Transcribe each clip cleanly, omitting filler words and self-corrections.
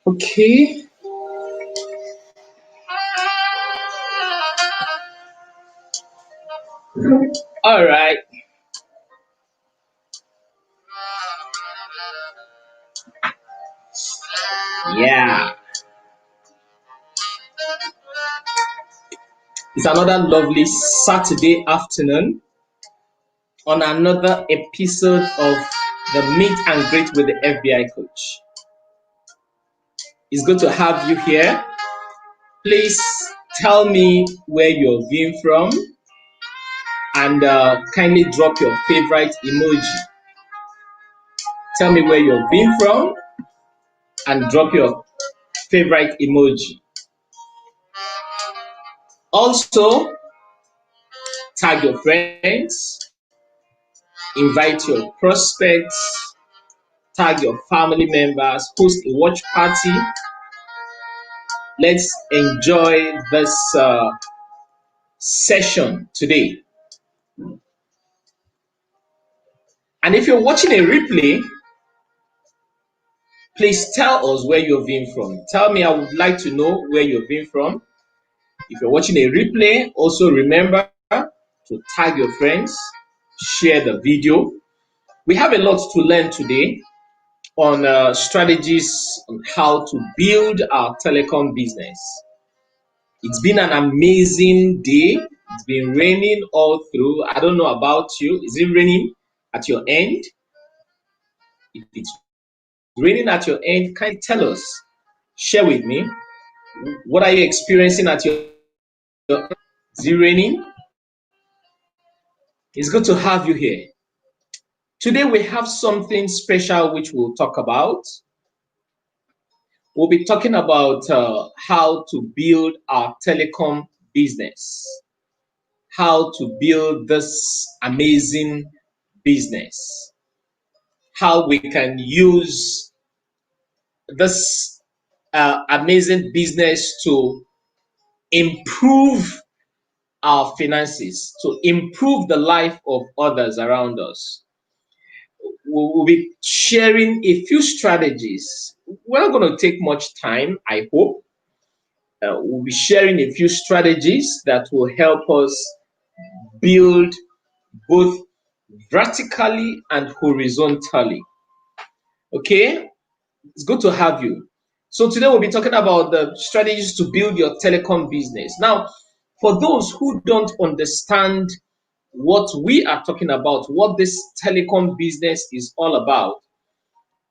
Okay. All right. Yeah. It's another lovely Saturday afternoon on another episode of the Meet and Greet with the FBI Coach. It's good to have you here. Please tell me where you're viewing from and kindly drop your favorite emoji. Tell me where you're viewing from and drop your favorite emoji. Also, tag your friends, invite your prospects, tag your family members, host a watch party. Let's enjoy this session today. And if you're watching a replay, please tell us where you're viewing from. Tell me, I would like to know where you're viewing from. If you're watching a replay, also remember to tag your friends, share the video. We have a lot to learn today on strategies on how to build our telecom business. It's been an amazing day. It's been raining all through. I don't know about you. Is it raining at your end? If it's raining at your end, can you tell us? Share with me. What are you experiencing at your end? Is it raining? It's good to have you here. Today we have something special which we'll talk about. We'll be talking about how to build our telecom business, how to build this amazing business, how we can use this amazing business to improve our finances, to improve the life of others around us. We'll be sharing a few strategies. We're not going to take much time, I hope. We'll be sharing a few strategies that will help us build both vertically and horizontally. Okay, it's good to have you. So today we'll be talking about the strategies to build your telecom business. Now, for those who don't understand what we are talking about, what this telecom business is all about,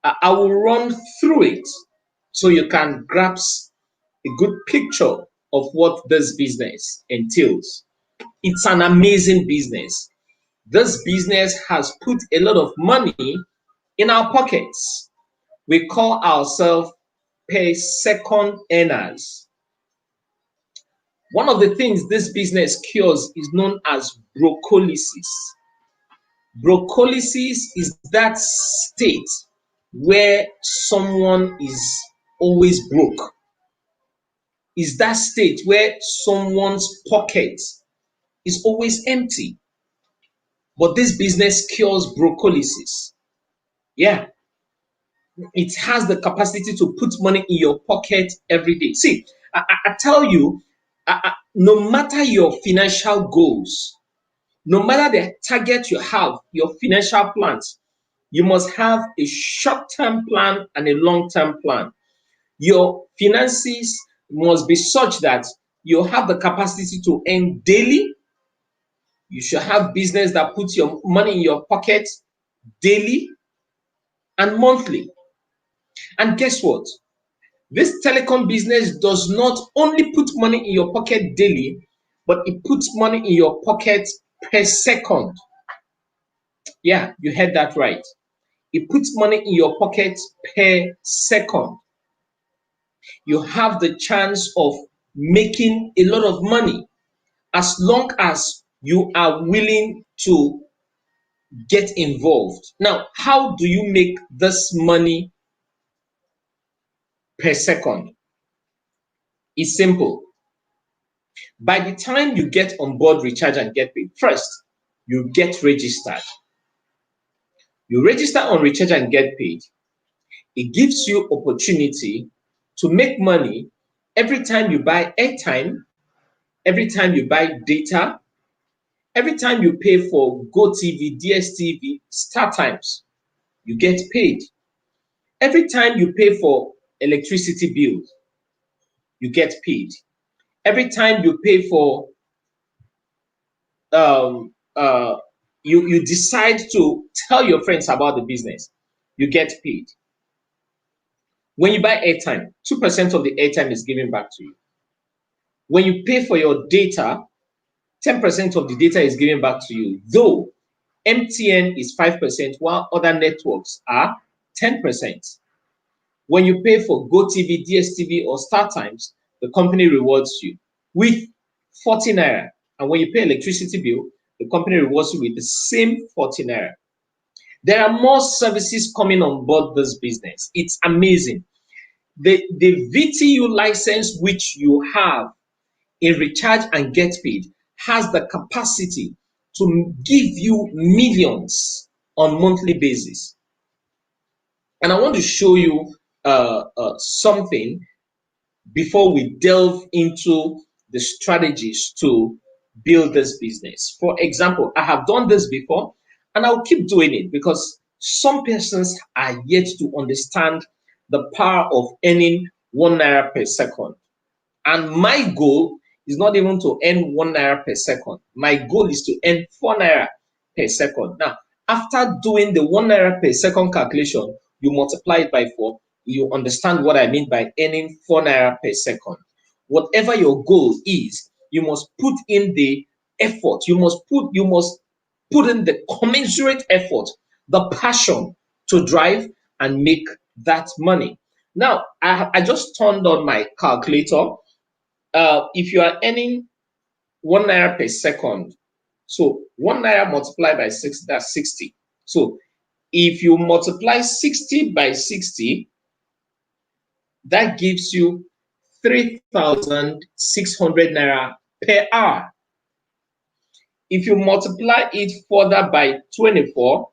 I will run through it so you can grasp a good picture of what this business entails. It's an amazing business. This business has put a lot of money in our pockets. We call ourselves per second earners. One of the things this business cures is known as brocolysis. Brocolysis is that state where someone is always broke. Is that state where someone's pocket is always empty. But this business cures brocolysis. Yeah, it has the capacity to put money in your pocket every day. See, I tell you, no matter your financial goals, no matter the target you have, your financial plans, you must have a short-term plan and a long-term plan. Your finances must be such that you have the capacity to earn daily. You should have business that puts your money in your pocket daily and monthly. And guess what? This telecom business does not only put money in your pocket daily, but it puts money in your pocket per second. Yeah, you heard that right. It puts money in your pocket per second. You have the chance of making a lot of money as long as you are willing to get involved. Now, how do you make this money per second? It's simple. By the time you get on board Recharge and Get Paid, first, you get registered. You register on Recharge and Get Paid. It gives you opportunity to make money every time you buy airtime, every time you buy data, every time you pay for GoTV, DSTV, StarTimes, you get paid. Every time you pay for electricity bills, you get paid. Every time you pay for um, uh, you decide to tell your friends about the business, you get paid. When you buy airtime, 2% of the airtime is given back to you. When you pay for your data, 10% of the data is given back to you, though MTN is 5%, while other networks are 10%. When you pay for GoTV, DSTV, or StarTimes, the company rewards you with 40 naira. And when you pay electricity bill, the company rewards you with the same 40 naira. There are more services coming on board this business. It's amazing. The VTU license which you have in recharge and get paid has the capacity to give you millions on monthly basis. And I want to show you something before we delve into the strategies to build this business. For example, I have done this before and I'll keep doing it because some persons are yet to understand the power of earning 1 naira per second. And my goal is not even to earn 1 naira per second. My goal is to earn 4 naira per second. Now, after doing the 1 naira per second calculation, you multiply it by 4, you understand what I mean by earning 4 naira per second. Whatever your goal is, you must put in the effort. You must put in the commensurate effort, the passion to drive and make that money. Now, I just turned on my calculator. If you are earning 1 naira per second, so 1 naira multiplied by 6, that's 60. So if you multiply 60 by 60, that gives you 3,600 naira per hour. If you multiply it further by 24,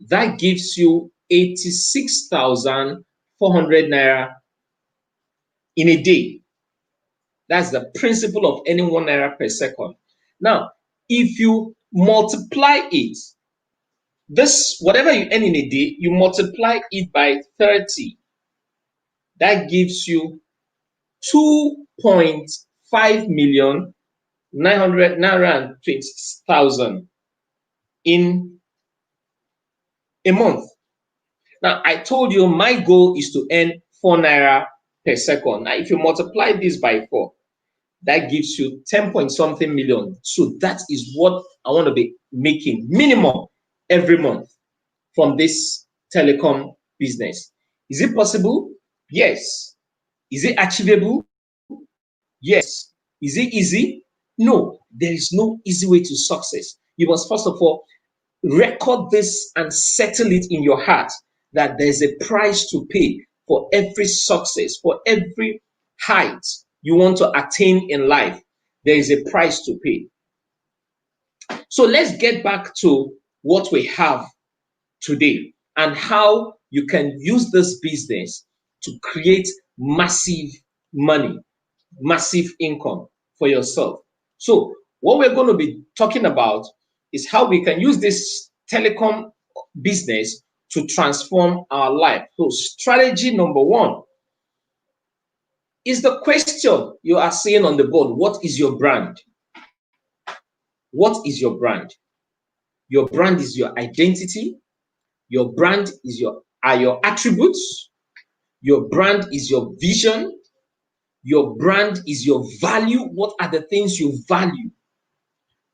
that gives you 86,400 naira in a day. That's the principle of earning 1 naira per second. Now, if you multiply it, this whatever you earn in a day, you multiply it by 30. That gives you 2.5 million 920,000 in a month. Now, I told you my goal is to earn 4 naira per second. Now, if you multiply this by 4, that gives you 10 point something million. So that is what I want to be making minimum every month from this telecom business. Is it possible? Yes. Is it achievable? Yes. Is it easy? No. There is no easy way to success. You must first of all record this and settle it in your heart that there's a price to pay for every success, for every height you want to attain in life. There is a price to pay. So let's get back to what we have today and how you can use this business to create massive money, massive income for yourself. So, what we're going to be talking about is how we can use this telecom business to transform our life. So, strategy number one is the question you are seeing on the board. What is your brand? What is your brand? Your brand is your identity. Your brand is your attributes. Your brand is your vision. Your brand is your value. What are the things you value?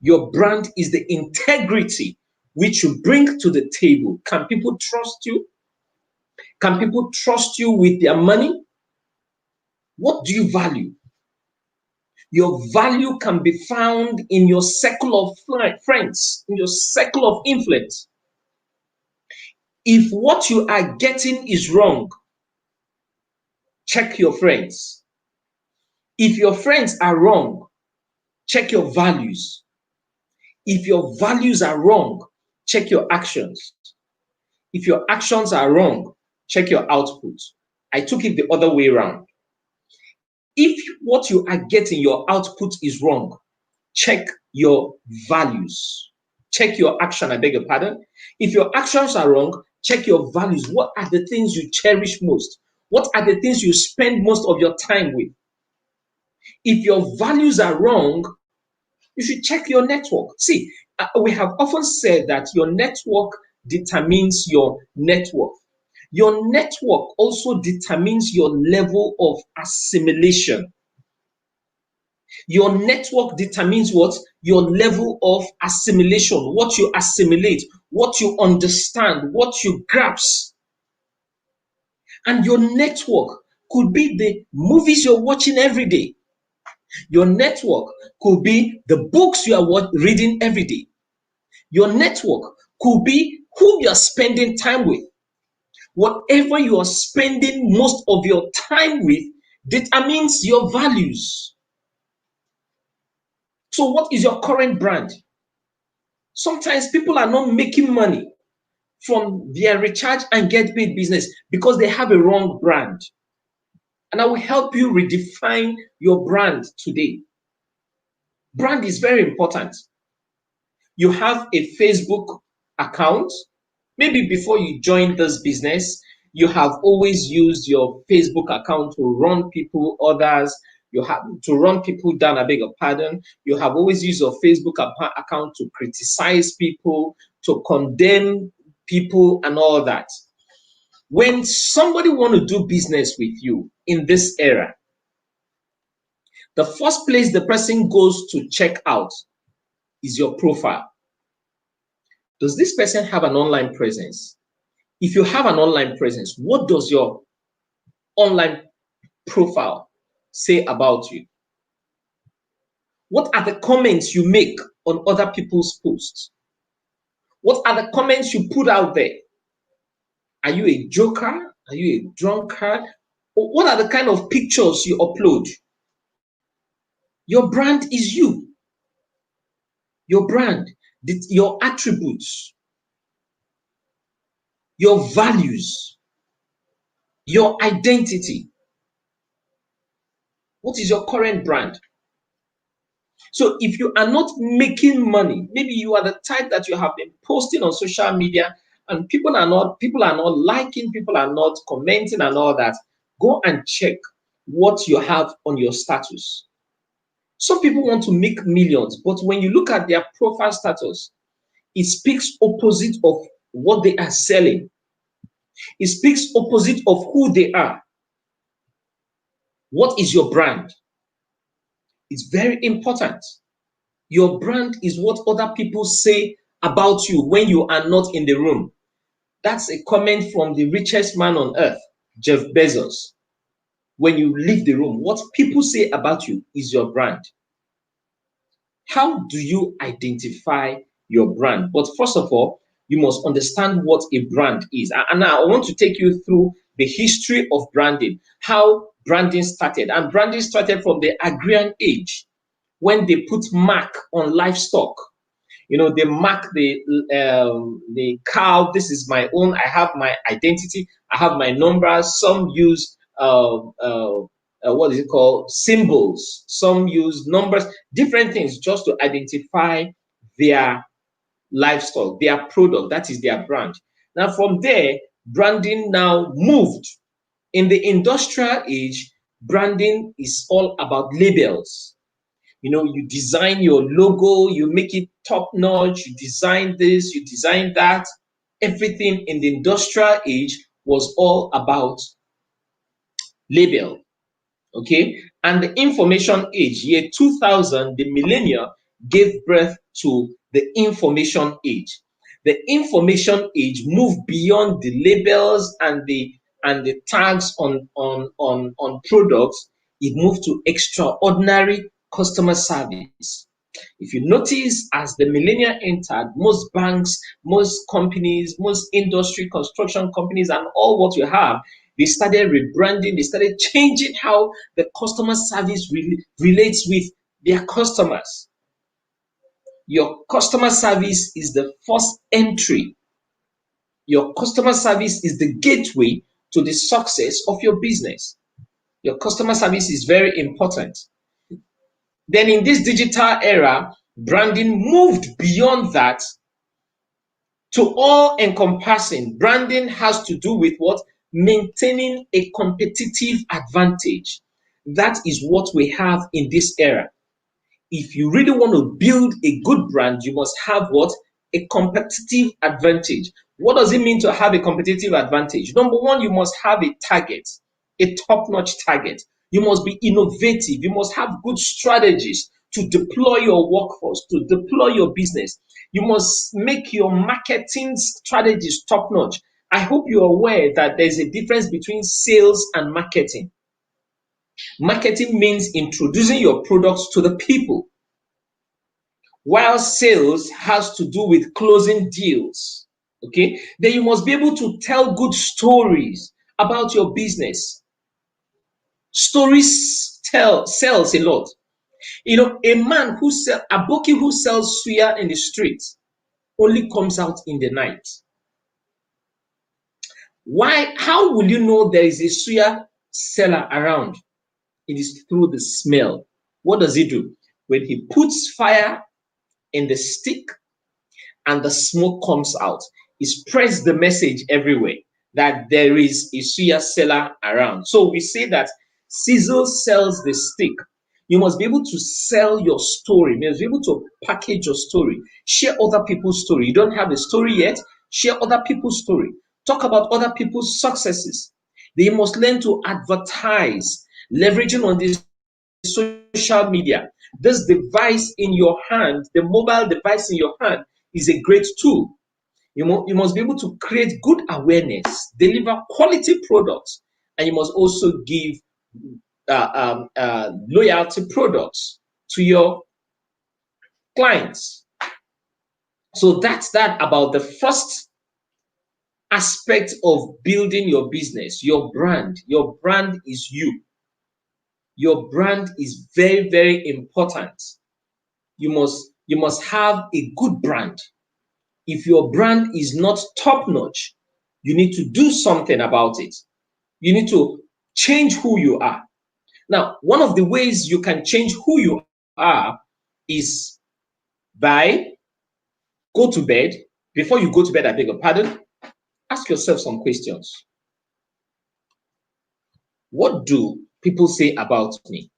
Your brand is the integrity which you bring to the table. Can people trust you? Can people trust you with their money? What do you value? Your value can be found in your circle of friends, in your circle of influence. If what you are getting is wrong, check your friends. If your friends are wrong, check your values. If your values are wrong, check your actions. If your actions are wrong, check your output. I took it the other way around. If what you are getting, your output is wrong, check your values. Check your action, I beg your pardon. If your actions are wrong, check your values. What are the things you cherish most? What are the things you spend most of your time with? If your values are wrong, you should check your network. See, we have often said that your network determines your net worth. Your network also determines your level of assimilation. Your network determines what? Your level of assimilation, what you assimilate, what you understand, what you grasp. And your network could be the movies you're watching every day. Your network could be the books you are reading every day. Your network could be who you're spending time with. Whatever you are spending most of your time with determines your values. So, what is your current brand? Sometimes people are not making money from their recharge and get paid business because they have a wrong brand. And I will help you redefine your brand today. Brand is very important. You have a Facebook account. Maybe before you join this business, you have always used your Facebook account to run people, others. You have to run people down, I beg your pardon. You have always used your Facebook account to criticize people, to condemn people, and all that. When somebody want to do business with you in this era, the first place the person goes to check out is your profile. Does this person have an online presence? If you have an online presence, what does your online profile say about you? What are the comments you make on other people's posts? What are the comments you put out there? Are you a joker? Are you a drunkard? What are the kind of pictures you upload? Your brand is you. Your brand, your attributes, your values, your identity. What is your current brand? So if you are not making money, maybe you are the type that you have been posting on social media and people are not liking, people are not commenting and all that, go and check what you have on your status. Some people want to make millions, but when you look at their profile status, it speaks opposite of what they are selling. It speaks opposite of who they are. What is your brand? It's very important. Your brand is what other people say about you when you are not in the room. That's a comment from the richest man on earth, Jeff Bezos. When you leave the room, what people say about you is your brand. How do you identify your brand? But first of all, you must understand what a brand is. And now I want to take you through the history of branding, how branding started. And branding started from the agrarian age when they put mark on livestock. You know, they mark the cow. This is my own. I have my identity. I have my numbers. Some use what is it called? Symbols. Some use numbers. Different things just to identify their livestock, their product. That is their brand. Now, from there, branding now moved. In the industrial age, branding is all about labels. You know, you design your logo, you make it top notch, you design this, you design that. Everything in the industrial age was all about label. Okay. And the information age, year 2000, the millennium gave birth to the information age. The information age moved beyond the labels and the tags on products. It moved to extraordinary customer service. If you notice, as the millennium entered, most banks, most companies, most industry, construction companies, and all what you have, they started rebranding, they started changing how the customer service relates with their customers. Your customer service is the first entry. Your customer service is the gateway to the success of your business. Your customer service is very important. Then in this digital era, branding moved beyond that to all encompassing. Branding has to do with what? Maintaining a competitive advantage. That is what we have in this era. If you really want to build a good brand, you must have what? A competitive advantage. What does it mean to have a competitive advantage? Number one, you must have a target, a top-notch target. You must be innovative. You must have good strategies to deploy your workforce, to deploy your business. You must make your marketing strategies top-notch. I hope you're aware that there's a difference between sales and marketing. Marketing means introducing your products to the people, while sales has to do with closing deals. Okay, then you must be able to tell good stories about your business. Stories sells a lot. You know, a man who sell a bookie who sells suya in the street only comes out in the night. Why? How will you know there is a suya seller around? It is through the smell. What does he do? When he puts fire in the stick and the smoke comes out, he spreads the message everywhere that there is a suya seller around. So we say that sizzle sells the stick. You must be able to sell your story. You must be able to package your story. Share other people's story. You don't have a story yet? Share other people's story. Talk about other people's successes. They must learn to advertise, leveraging on this social media. This device in your hand, the mobile device in your hand, is a great tool. You must be able to create good awareness, deliver quality products, and you must also give loyalty products to your clients. So that's that about the first aspect of building your business, your brand. Your brand is you. Your brand is very, very important. You must have a good brand. If your brand is not top notch, you need to do something about it. You need to change who you are. Now, one of the ways you can change who you are is by go to bed. Before you go to bed, I beg your pardon, ask yourself some questions. What do people say about me?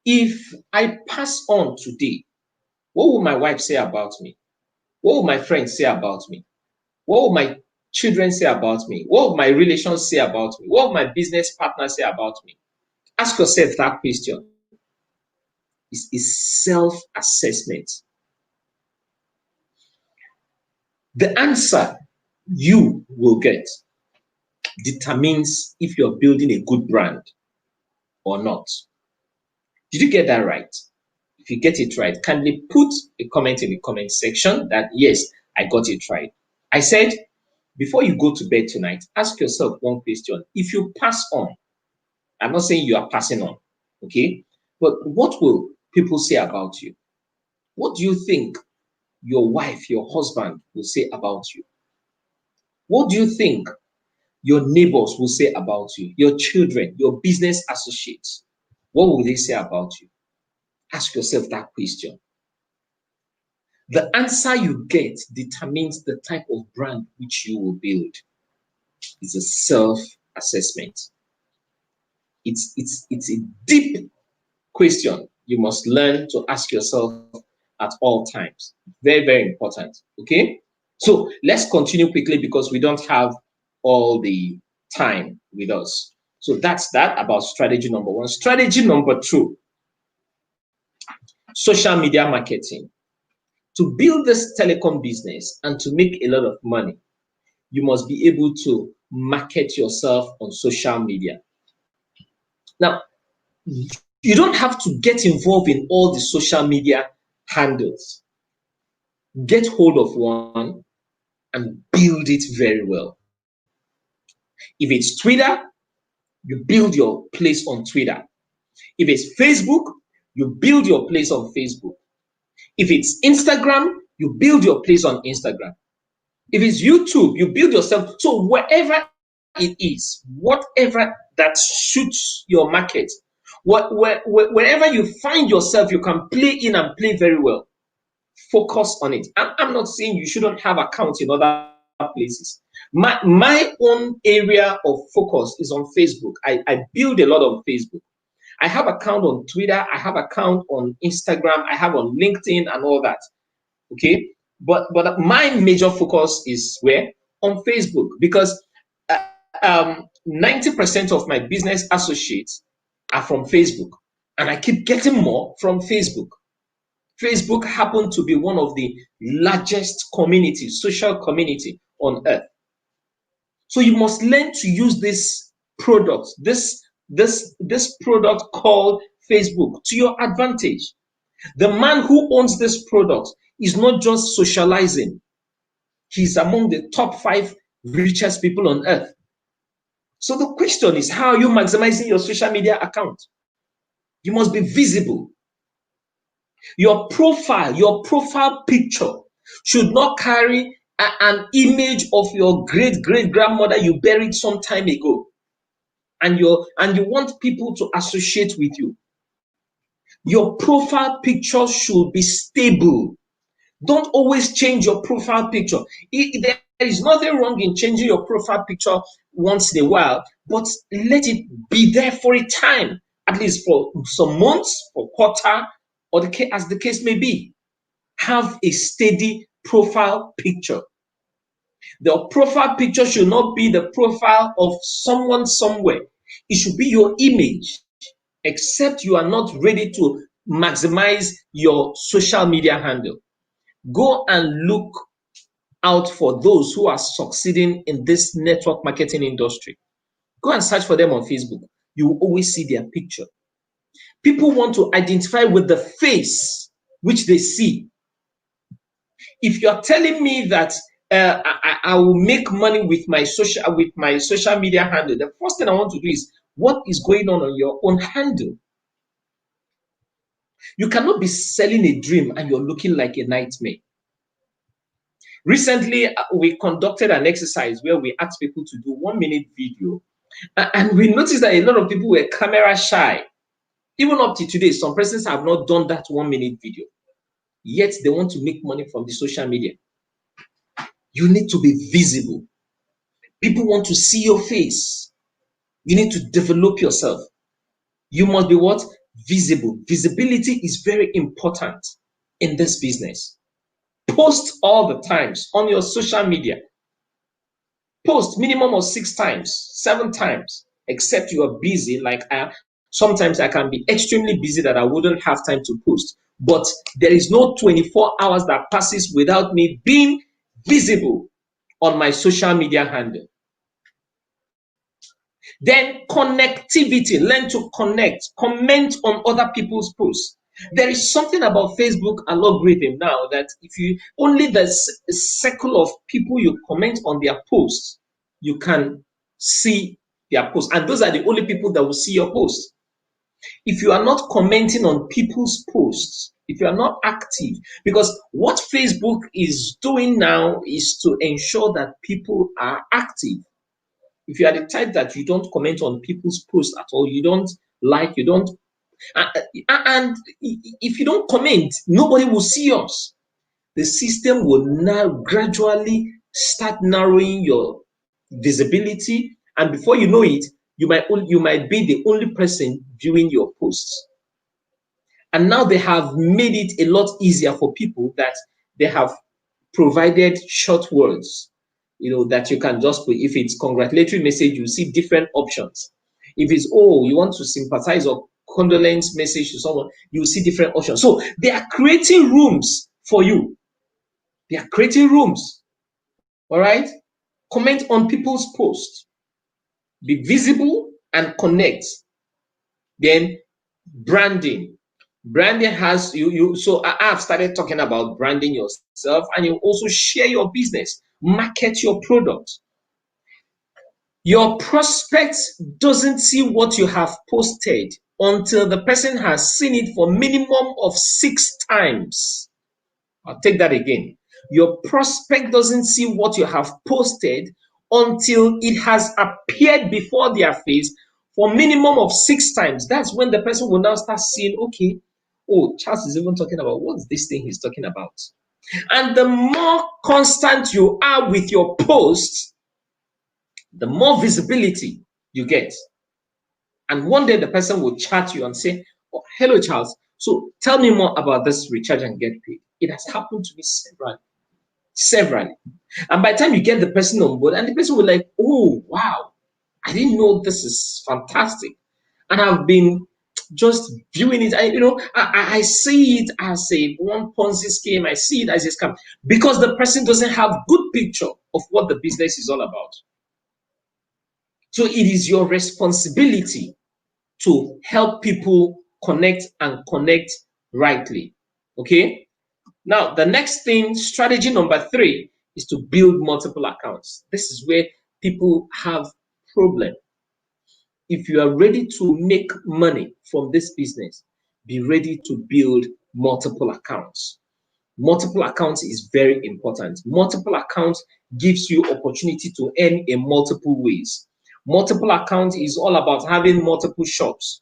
If I pass on today, what will my wife say about me? What will my friends say about me? What will my children say about me? What will my relations say about me? What will my business partners say about me? Ask yourself that question. It's self-assessment. The answer you will get determines if you're building a good brand or not. Did you get that right? If you get it right, kindly put a comment in the comment section that yes, I got it right. I said, before you go to bed tonight, ask yourself one question. If you pass on, I'm not saying you are passing on, okay? But what will people say about you? What do you think your wife, your husband will say about you? What do you think your neighbors will say about you? Your children, your business associates, what will they say about you? Ask yourself that question. The answer you get determines the type of brand which you will build. It's a self-assessment. It's a deep question you must learn to ask yourself at all times. Very, very important. Okay? So let's continue quickly because we don't have all the time with us. So that's that about strategy number one. Strategy number two, social media marketing. To build this telecom business and to make a lot of money, you must be able to market yourself on social media. Now, you don't have to get involved in all the social media handles. Get hold of one and build it very well. If it's Twitter, you build your place on Twitter. If it's Facebook, you build your place on Facebook. If it's Instagram, you build your place on Instagram. If it's YouTube, you build yourself. So wherever it is, whatever that suits your market, wherever you find yourself, you can play in and play very well. Focus on it. I'm not saying you shouldn't have accounts in other places. My own area of focus is on Facebook. I build a lot on Facebook. I have account on Twitter. I have account on Instagram. I have on LinkedIn and all that. Okay, but my major focus is where, on Facebook, because 90% of my business associates are from Facebook, and I keep getting more from Facebook. Facebook happened to be one of the largest communities, social community on earth. So you must learn to use this product, this product called Facebook, to your advantage. The man who owns this product is not just socializing. He's among the top 5 richest people on earth. So the question is, how are you maximizing your social media account? You must be visible. Your profile picture should not carry an image of your great grandmother you buried some time ago, and you want people to associate with you. Your profile picture should be stable. Don't always change your profile picture. There is nothing wrong in changing your profile picture once in a while, but let it be there for a time, at least for some months, for quarter, or as the case may be. Have a steady profile picture. The profile picture should not be the profile of someone somewhere. It should be your image, except you are not ready to maximize your social media handle. Go and look out for those who are succeeding in this network marketing industry. Go and search for them on Facebook. You will always see their picture. People want to identify with the face which they see. If you're telling me that I will make money with my social media handle, the first thing I want to do is, what is going on your own handle? You cannot be selling a dream and you're looking like a nightmare. Recently, we conducted an exercise where we asked people to do 1-minute video, and we noticed that a lot of people were camera shy. Even up to today, some persons have not done that 1-minute video, yet they want to make money from the social media. You need to be visible. People want to see your face. You need to develop yourself. You must be what? Visible. Visibility is very important in this business. Post all the times on your social media. Post minimum of 6 times, 7 times, except you are busy. Like sometimes I can be extremely busy that I wouldn't have time to post. But there is no 24 hours that passes without me being visible on my social media handle. Then connectivity, learn to connect, comment on other people's posts. There is something about Facebook algorithm now that if you only the circle of people you comment on their posts, you can see their posts. And those are the only people that will see your posts. If you are not commenting on people's posts, if you are not active, because what Facebook is doing now is to ensure that people are active. If you are the type that you don't comment on people's posts at all, you don't like, you don't, and if you don't comment, nobody will see us. The system will now gradually start narrowing your visibility, and before you know it, you might be the only person viewing your posts. And now they have made it a lot easier for people, that they have provided short words, that you can just put. If it's congratulatory message, you see different options. If it's, you want to sympathize or condolence message to someone, you see different options. So they are creating rooms for you. They are creating rooms. All right? Comment on people's posts. Be visible and connect. Then branding. Branding has you. So I've started talking about branding yourself, and you also share your business, market your product. Your prospect doesn't see what you have posted until the person has seen it for minimum of 6 times. I'll take that again. Your prospect doesn't see what you have posted until it has appeared before their face for minimum of 6 times. That's when the person will now start seeing, okay, oh, Charles is even talking about what's this thing he's talking about. And the more constant you are with your posts, the more visibility you get. And one day the person will chat you and say, oh, hello, Charles. So tell me more about this recharge and get paid. It has happened to me severally. And by the time you get the person on board, and the person will like, oh, wow, I didn't know this is fantastic. And I've been just viewing it. I see it as a one Ponzi scheme. I see it as a scam because the person doesn't have good picture of what the business is all about. So it is your responsibility to help people connect and connect rightly. Okay. Now, the next thing, strategy number 3, is to build multiple accounts. This is where people have problem. If you are ready to make money from this business, be ready to build multiple accounts. Multiple accounts is very important. Multiple accounts gives you opportunity to earn in multiple ways. Multiple account is all about having multiple shops.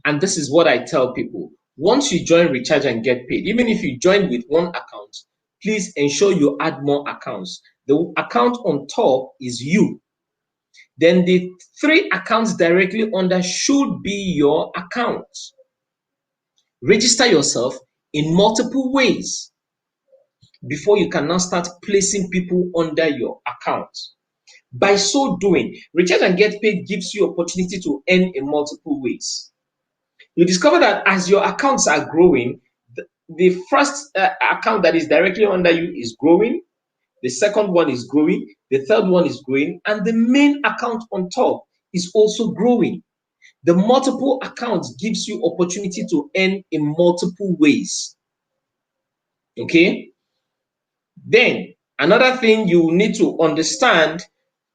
And this is what I tell people. Once you join Recharge and Get Paid, even if you join with one account, please ensure you add more accounts. The account on top is you. Then the 3 accounts directly under should be your account. Register yourself in multiple ways before you can now start placing people under your account. By so doing, Recharge and Get Paid gives you opportunity to earn in multiple ways. You discover that as your accounts are growing, the first account that is directly under you is growing, the second one is growing, the third one is growing, and the main account on top is also growing. The multiple accounts gives you opportunity to earn in multiple ways. Okay? Then, another thing you need to understand,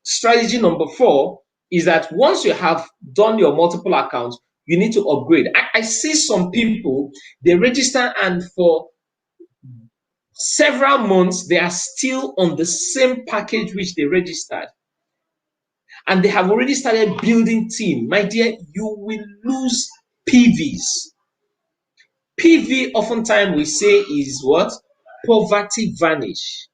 strategy number 4, is that once you have done your multiple accounts, you need to upgrade. I see some people, they register and for several months, they are still on the same package which they registered. And they have already started building team. My dear, you will lose PVs. PV oftentimes we say is what? Poverty vanish.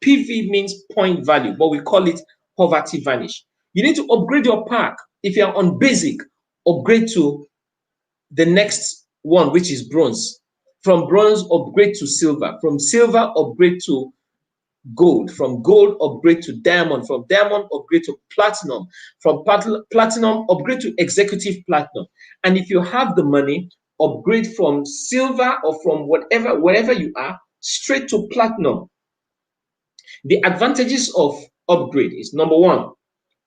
PV means point value, but we call it poverty vanish. You need to upgrade your pack. If you're on basic, upgrade to the next one, which is bronze. From bronze, upgrade to silver. From silver, upgrade to gold. From gold, upgrade to diamond. From diamond, upgrade to platinum. From platinum, upgrade to executive platinum. And if you have the money, upgrade from silver or from wherever you are, straight to platinum. The advantages of upgrade is number 1,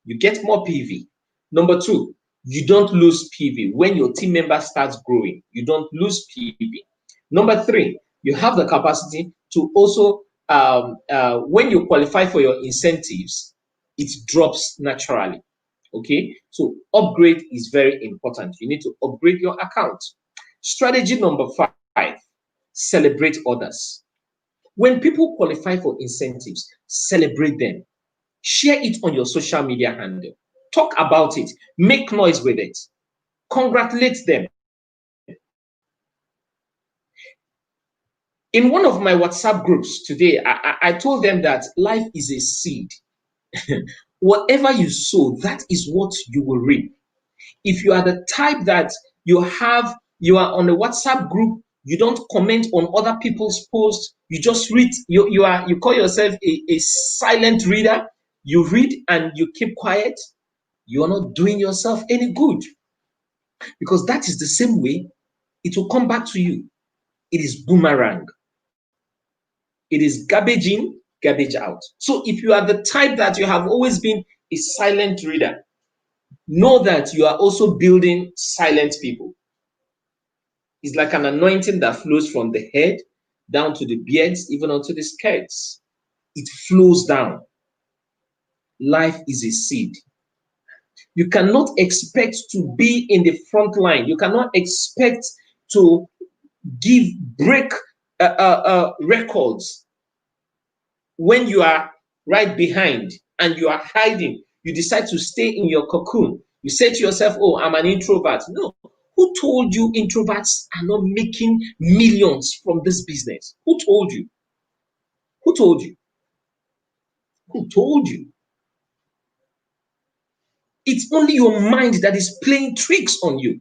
you get more PV. Number 2, you don't lose PV. When your team member starts growing, you don't lose PV. Number 3, you have the capacity to also, when you qualify for your incentives, it drops naturally. Okay, so upgrade is very important. You need to upgrade your account. Strategy number 5, celebrate others. When people qualify for incentives, celebrate them. Share it on your social media handle. Talk about it. Make noise with it. Congratulate them. In one of my WhatsApp groups today, I told them that life is a seed. Whatever you sow, that is what you will reap. If you are the type that you are on a WhatsApp group, you don't comment on other people's posts, you just read, you call yourself a silent reader, you read and you keep quiet, you are not doing yourself any good. Because that is the same way it will come back to you. It is boomerang. It is garbage in, garbage out. So if you are the type that you have always been a silent reader, know that you are also building silent people. It's like an anointing that flows from the head down to the beards, even onto the skirts. It flows down. Life is a seed. You cannot expect to be in the front line. You cannot expect to break records when you are right behind and you are hiding. You decide to stay in your cocoon. You say to yourself, oh, I'm an introvert. No. Who told you introverts are not making millions from this business? Who told you? Who told you? Who told you? It's only your mind that is playing tricks on you.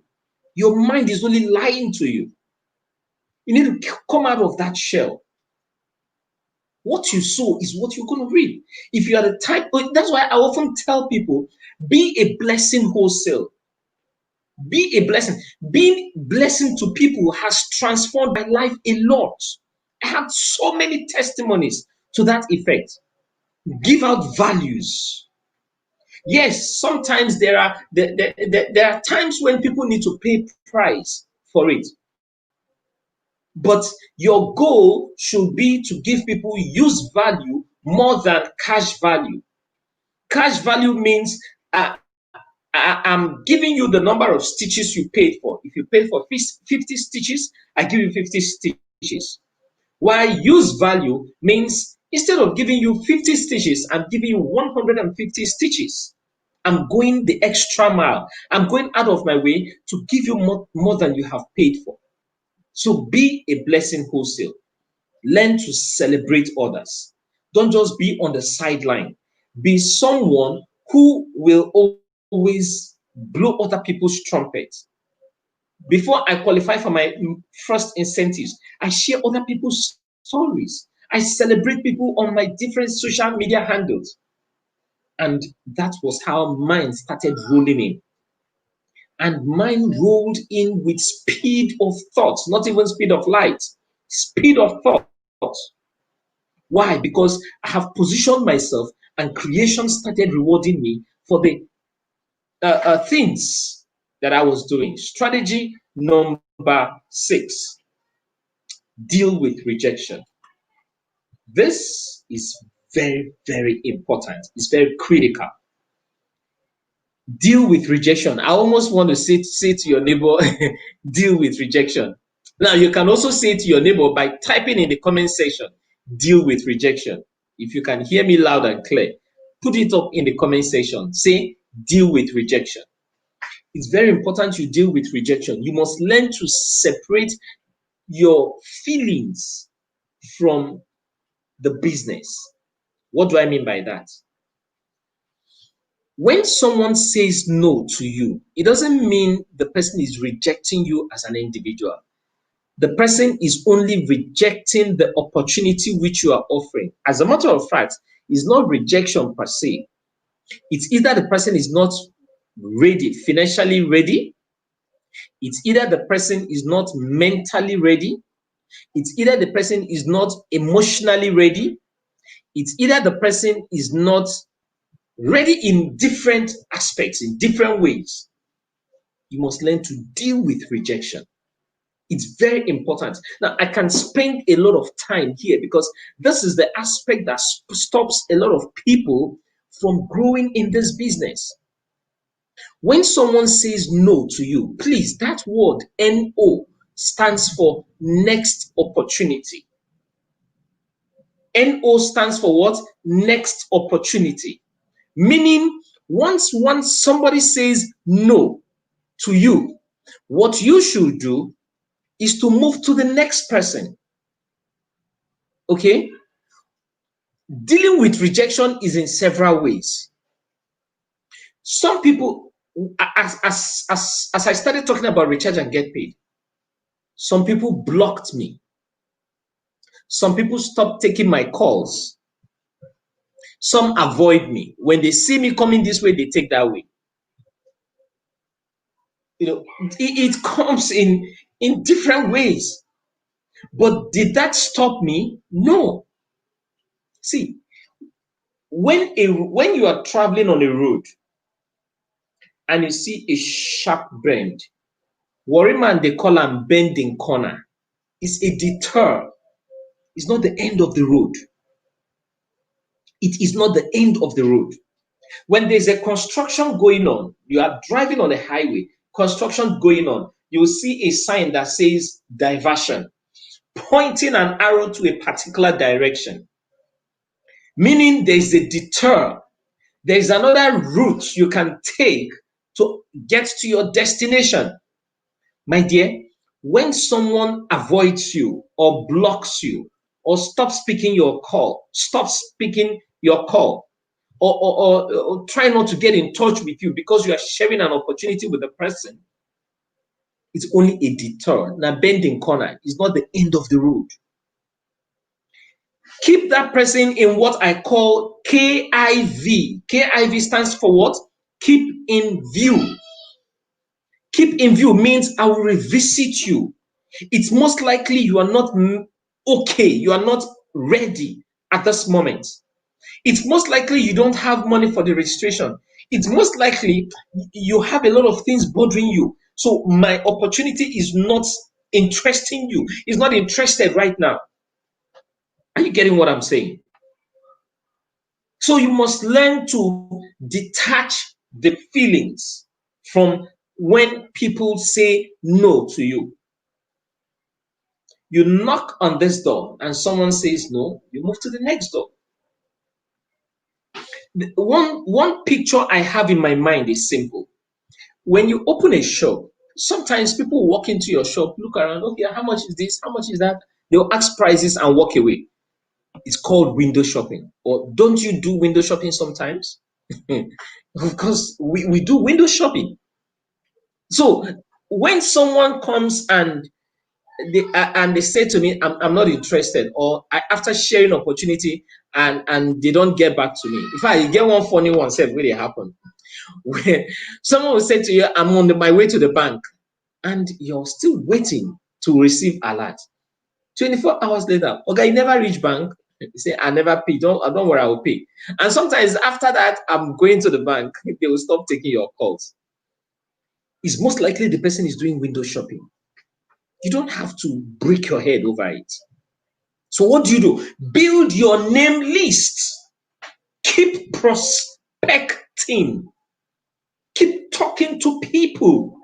Your mind is only lying to you. You need to come out of that shell. What you sow is what you're going to reap. If you are the type, that's why I often tell people, be a blessing wholesale. Be a blessing. Being blessing to people has transformed my life a lot. I have so many testimonies to that effect. Give out values. Yes, sometimes there are times when people need to pay price for it. But your goal should be to give people use value more than cash value. Cash value means I'm giving you the number of stitches you paid for. If you paid for 50 stitches, I give you 50 stitches. While use value means instead of giving you 50 stitches, I'm giving you 150 stitches. I'm going the extra mile. I'm going out of my way to give you more than you have paid for. So be a blessing wholesale. Learn to celebrate others. Don't just be on the sideline. Be someone who will always blow other people's trumpets. Before I qualify for my first incentives, I share other people's stories. I celebrate people on my different social media handles. And that was how mine started rolling in. And mine rolled in with speed of thought, not even speed of light, speed of thought. Why? Because I have positioned myself and creation started rewarding me for the things that I was doing. Strategy number 6, deal with rejection. This is very, very important. It's very critical. Deal with rejection. I almost want to say to your neighbor, deal with rejection. Now, you can also say to your neighbor by typing in the comment section, deal with rejection. If you can hear me loud and clear, put it up in the comment section. Say, deal with rejection. It's very important you deal with rejection. You must learn to separate your feelings from the business. What do I mean by that? When someone says no to you, it doesn't mean the person is rejecting you as an individual. The person is only rejecting the opportunity which you are offering. As a matter of fact, it's not rejection per se. It's either the person is not ready, financially ready. It's either the person is not mentally ready. It's either the person is not emotionally ready. It's either the person is not ready in different aspects, in different ways. You must learn to deal with rejection. It's very important. Now, I can spend a lot of time here because this is the aspect that stops a lot of people from growing in this business. When someone says no to you, please, that word NO stands for next opportunity. NO stands for what? Next opportunity. Meaning, once somebody says no to you, what you should do is to move to the next person. Okay? Dealing with rejection is in several ways. Some people, as I started talking about recharge and get paid, some people blocked me. Some people stopped taking my calls. Some avoid me. When they see me coming this way, they take that way. It comes in different ways. But did that stop me? No. See, when you are traveling on a road and you see a sharp bend, worry man, they call them bending corner. It's a deter. It's not the end of the road. It is not the end of the road. When there's a construction going on, you are driving on a highway, construction going on, you will see a sign that says diversion, pointing an arrow to a particular direction. meaning there is a deter. There is another route you can take to get to your destination. My dear, when someone avoids you or blocks you or stops speaking your call, or try not to get in touch with you because you are sharing an opportunity with the person, it's only a detour. Now, bending corner is not the end of the road. Keep that person in what I call KIV. KIV stands for what? Keep in view. Keep in view means I will revisit you. It's most likely you are not okay, you are not ready at this moment. It's most likely you don't have money for the registration. It's most likely you have a lot of things bothering you. So my opportunity is not interesting you. It's not interested right now. Are you getting what I'm saying? So you must learn to detach the feelings from when people say no to you. You knock on this door and someone says no, you move to the next door. One picture I have in my mind is simple. When you open a shop, sometimes people walk into your shop, look around, okay, how much is this? How much is that? They'll ask prices and walk away. It's called window shopping. Or don't you do window shopping sometimes? Of course, we do window shopping. So when someone comes and they say to me, I'm not interested, or after sharing opportunity and they don't get back to me. In fact, you get one funny one, say, really happen. Where someone will say to you, I'm on my way to the bank, and you're still waiting to receive alert. 24 hours later, okay, you never reach bank. You say, I never pay. Don't worry, I will pay. And sometimes after that, I'm going to the bank, they will stop taking your calls. It's most likely the person is doing window shopping. You don't have to break your head over it. So what do? Build your name list. Keep prospecting. Keep talking to people.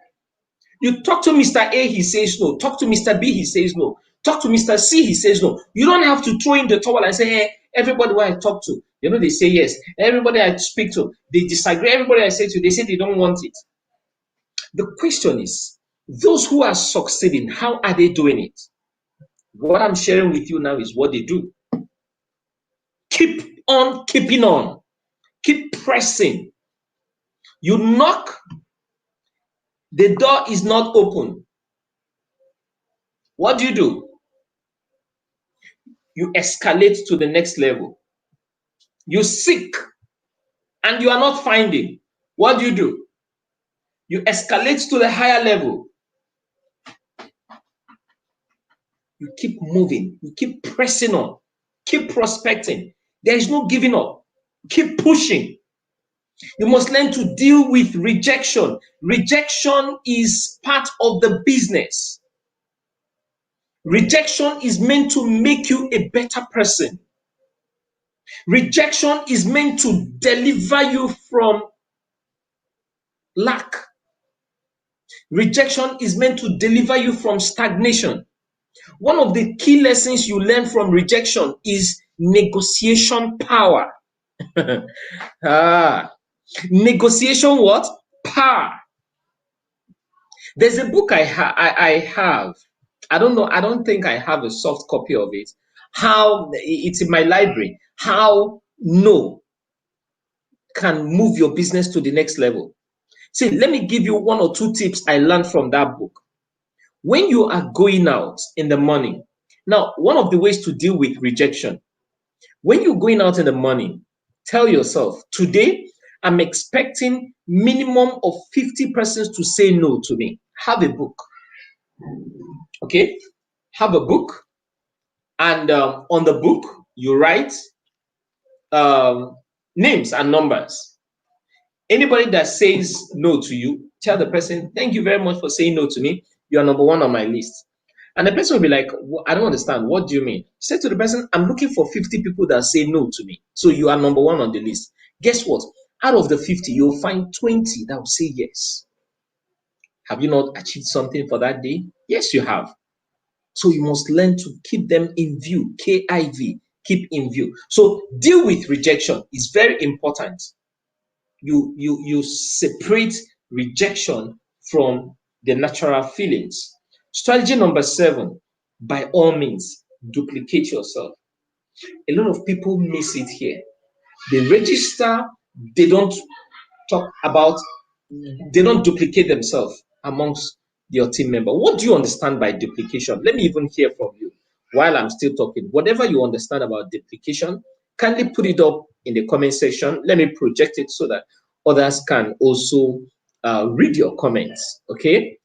You talk to Mr. A, he says no. Talk to Mr. B, he says no. Talk to Mr. C, he says no. You don't have to throw in the towel and say, hey, everybody who I talk to, they say yes. Everybody I speak to, they disagree. Everybody I say to, they say they don't want it. The question is, those who are succeeding, how are they doing it? What I'm sharing with you now is what they do. Keep on keeping on. Keep pressing. You knock, the door is not open. What do? You escalate to the next level. You seek and you are not finding. What do? You escalate to the higher level. You keep moving. You keep pressing on. Keep prospecting. There is no giving up. Keep pushing. You must learn to deal with rejection. Rejection is part of the business. Rejection is meant to make you a better person. Rejection is meant to deliver you from lack. Rejection is meant to deliver you from stagnation. One of the key lessons you learn from rejection is negotiation power. Negotiation what? Power. There's a book I have. I don't know. I don't think I have a soft copy of it. How it's in my library. How no can move your business to the next level. See, let me give you one or two tips I learned from that book. When you are going out in the morning, now, one of the ways to deal with rejection, when you're going out in the morning, tell yourself, today, I'm expecting minimum of 50 persons to say no to me. Have a book. Okay? Have a book. And on the book, you write names and numbers. Anybody that says no to you, tell the person, thank you very much for saying no to me. You are number one on my list. And the person will be like, I don't understand. What do you mean? Say to the person, I'm looking for 50 people that say no to me. So you are number one on the list. Guess what? Out of the 50, you'll find 20 that will say yes. Have you not achieved something for that day? Yes, you have. So you must learn to keep them in view. KIV. keep in view. So deal with rejection is very important. You separate rejection from the natural feelings. Strategy number 7, by all means, duplicate yourself. A lot of people miss it here. They register, they don't talk about, they don't duplicate themselves amongst your team member. What do you understand by duplication? Let me even hear from you while I'm still talking. Whatever you understand about duplication, kindly put it up in the comment section. Let me project it so that others can also read your comments. Okay.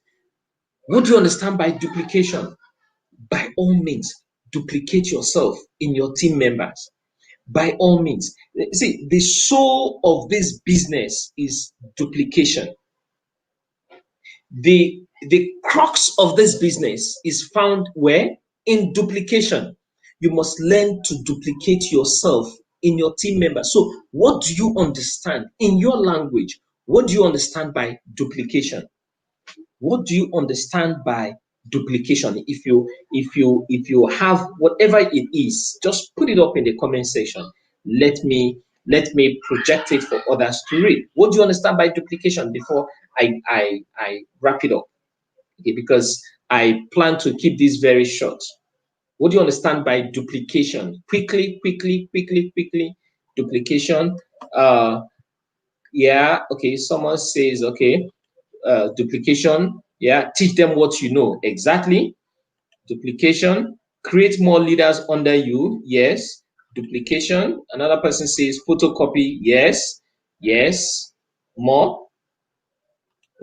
What do you understand by duplication? By all means, duplicate yourself in your team members. By all means. See, the soul of this business is duplication. The crux of this business is found where? In duplication. You must learn to duplicate yourself in your team members. So, what do you understand in your language? What do you understand by duplication? What do you understand by duplication? If you have whatever it is, just put it up in the comment section. Let me project it for others to read. What do you understand by duplication before I wrap it up? Okay, because I plan to keep this very short. What do you understand by duplication? Quickly, quickly, quickly, quickly. Duplication. Yeah, okay. Someone says, okay, duplication. Yeah, teach them what you know. Exactly. Duplication. Create more leaders under you. Yes. Duplication. Another person says photocopy. Yes. Yes. More.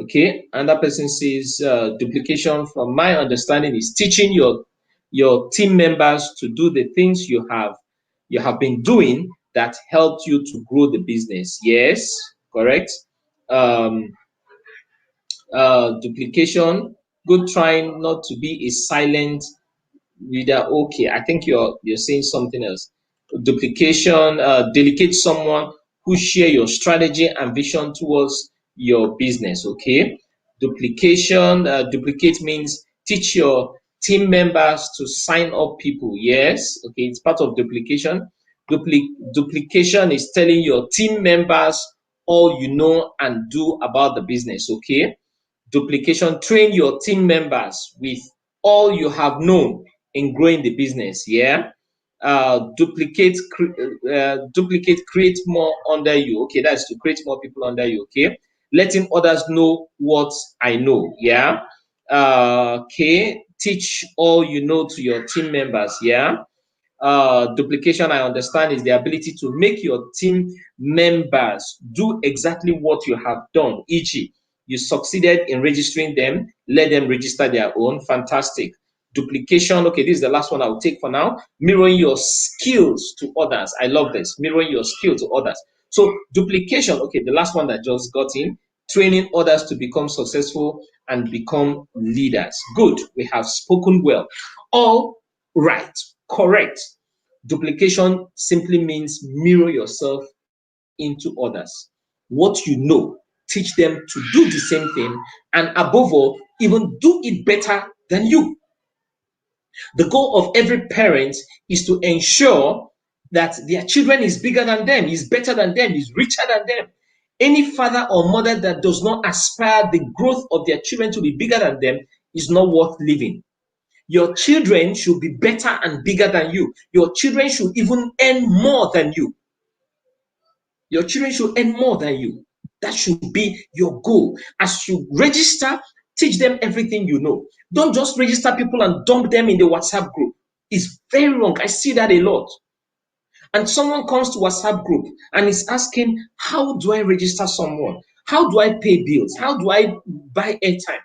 Okay. Another person says duplication. From my understanding, is teaching your team members to do the things you have been doing that helped you to grow the business. Yes. Correct. Um, Duplication. Good trying not to be a silent reader. Okay, I think you're saying something else. Duplication. Delegate someone who share your strategy and vision towards your business. Okay. Duplication. Duplicate means teach your team members to sign up people. Yes. Okay, it's part of duplication. Duplication is telling your team members all you know and do about the business. Okay. Duplication, train your team members with all you have known in growing the business. Yeah. Duplicate, create more under you. Okay, that's to create more people under you. Okay, letting others know what I know. Yeah. Okay, teach all you know to your team members. Yeah. Duplication, I understand, is the ability to make your team members do exactly what you have done. E.g., you succeeded in registering them, let them register their own. Fantastic. Duplication, okay, this is the last one I'll take for now. Mirroring your skills to others. I love this. Mirroring your skill to others. So, duplication, okay, the last one that just got in. Training others to become successful and become leaders. Good. We have spoken well. All right. Correct. Duplication simply means mirror yourself into others. What you know, teach them to do the same thing, and above all, even do it better than you. The goal of every parent is to ensure that their children is bigger than them, is better than them, is richer than them. Any father or mother that does not aspire the growth of their children to be bigger than them is not worth living. Your children should be better and bigger than you. Your children should even earn more than you. Your children should earn more than you. That should be your goal. As you register, teach them everything you know. Don't just register people and dump them in the WhatsApp group. It's very wrong. I see that a lot. And someone comes to WhatsApp group and is asking, how do I register someone? How do I pay bills? How do I buy airtime?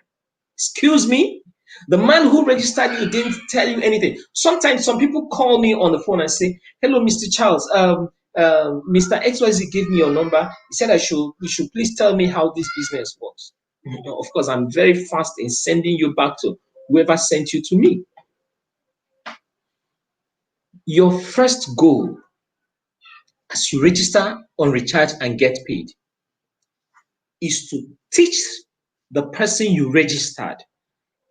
Excuse me? The man who registered you didn't tell you anything. Sometimes some people call me on the phone and say, hello, Mr. Charles. Mr. XYZ gave me your number. He said you should please tell me how this business works. Of course, I'm very fast in sending you back to whoever sent you to me. Your first goal as you register on Recharge and get paid is to teach the person you registered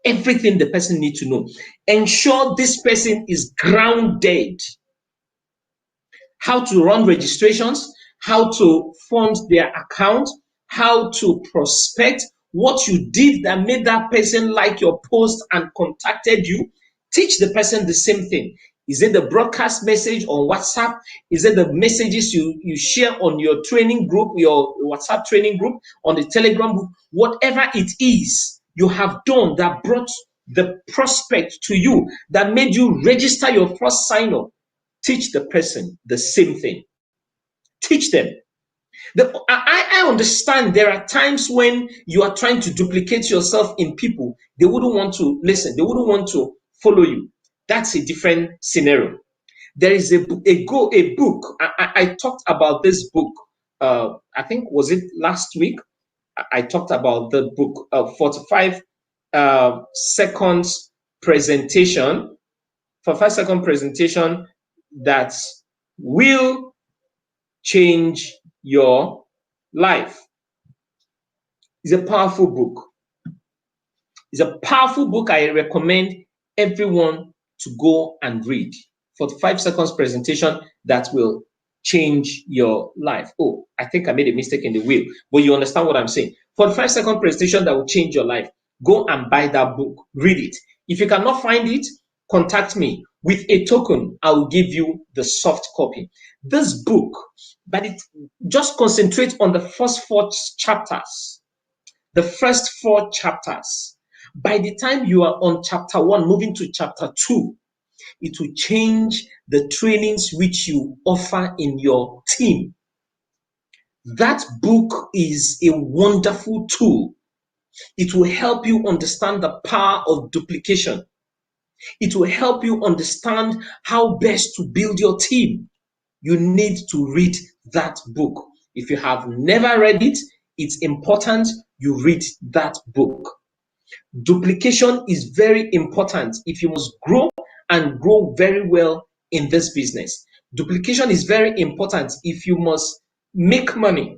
everything the person needs to know. Ensure this person is grounded. how to run registrations, how to fund their account, how to prospect, what you did that made that person like your post and contacted you. Teach the person the same thing. Is it the broadcast message on WhatsApp? Is it the messages you share on your training group, your WhatsApp training group, on the Telegram group? Whatever it is you have done that brought the prospect to you, that made you register your first sign up, teach the person the same thing. Teach them. I understand there are times when you are trying to duplicate yourself in people. They wouldn't want to listen. They wouldn't want to follow you. That's a different scenario. There is a book. I talked about this book. I think was it last week? I talked about the book 45 seconds presentation. 45-second presentation that will change your life. It's a powerful book. It's a powerful book I recommend everyone to go and read. 45 seconds presentation that will change your life. Oh, I think I made a mistake in the wheel, but you understand what I'm saying. 45-second presentation that will change your life. Go and buy that book. Read it. If you cannot find it, contact me. With a token, I will give you the soft copy. This book, but it just concentrates on the first 4 chapters. The first 4 chapters. By the time you are on chapter 1, moving to chapter 2, it will change the trainings which you offer in your team. That book is a wonderful tool. It will help you understand the power of duplication. It will help you understand how best to build your team. You need to read that book. If you have never read it, it's important you read that book. Duplication is very important if you must grow and grow very well in this business. Duplication is very important if you must make money.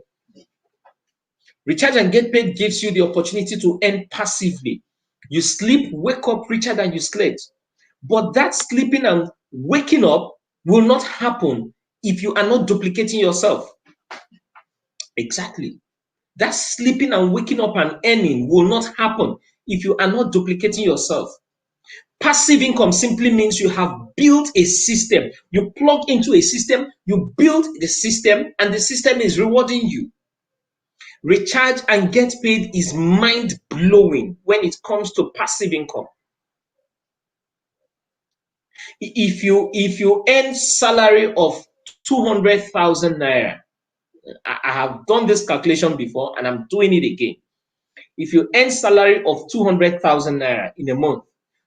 Recharge and get paid gives you the opportunity to earn passively. You sleep, wake up richer than you slept. But that sleeping and waking up will not happen if you are not duplicating yourself. Exactly. That sleeping and waking up and earning will not happen if you are not duplicating yourself. Passive income simply means you have built a system. You plug into a system, you build the system, and the system is rewarding you. Recharge and get paid is mind-blowing when it comes to passive income. If you earn salary of 200,000 naira, I have done this calculation before and I'm doing it again. If you earn salary of 200,000 naira in a month,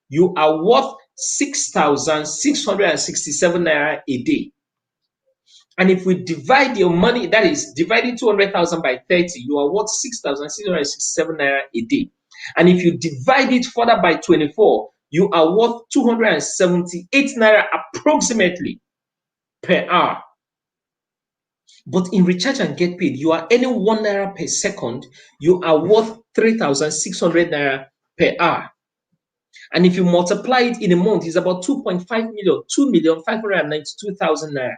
you are worth 6,667 naira a day. And if we divide your money, that is dividing 200,000 by 30, you are worth 6,667 naira a day. And if you divide it further by 24, you are worth 278 naira approximately per hour. But in recharge and get paid, you are earning 1 naira per second, you are worth 3,600 naira per hour. And if you multiply it in a month, it's about 2.5 million, 2,592,000 naira.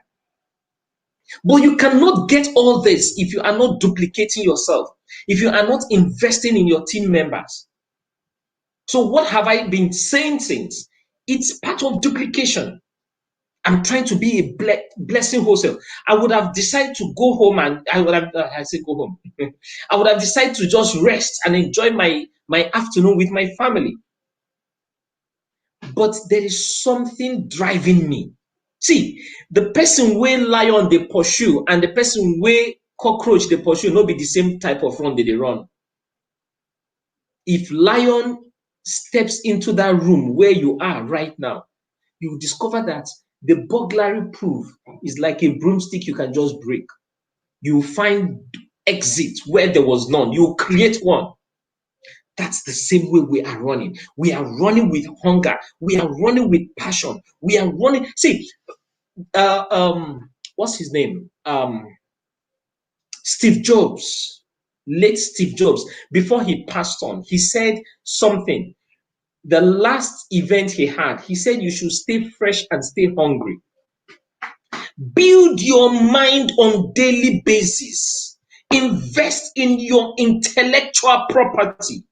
But you cannot get all this if you are not duplicating yourself, if you are not investing in your team members. So what have I been saying since? It's part of duplication. I'm trying to be a blessing wholesale. I would have decided to go home and I would have, I said go home. I would have decided to just rest and enjoy my afternoon with my family. But there is something driving me. See, the person where lion they pursue and the person where cockroach they pursue not be the same type of run that they run. If lion steps into that room where you are right now, you will discover that the burglary proof is like a broomstick you can just break. You will find exit where there was none. You will create one. That's the same way we are running. We are running with hunger. We are running with passion. We are running. See, what's his name? Steve Jobs, late Steve Jobs, before he passed on, he said something. The last event he had, he said you should stay fresh and stay hungry. Build your mind on daily basis. Invest in your intellectual property.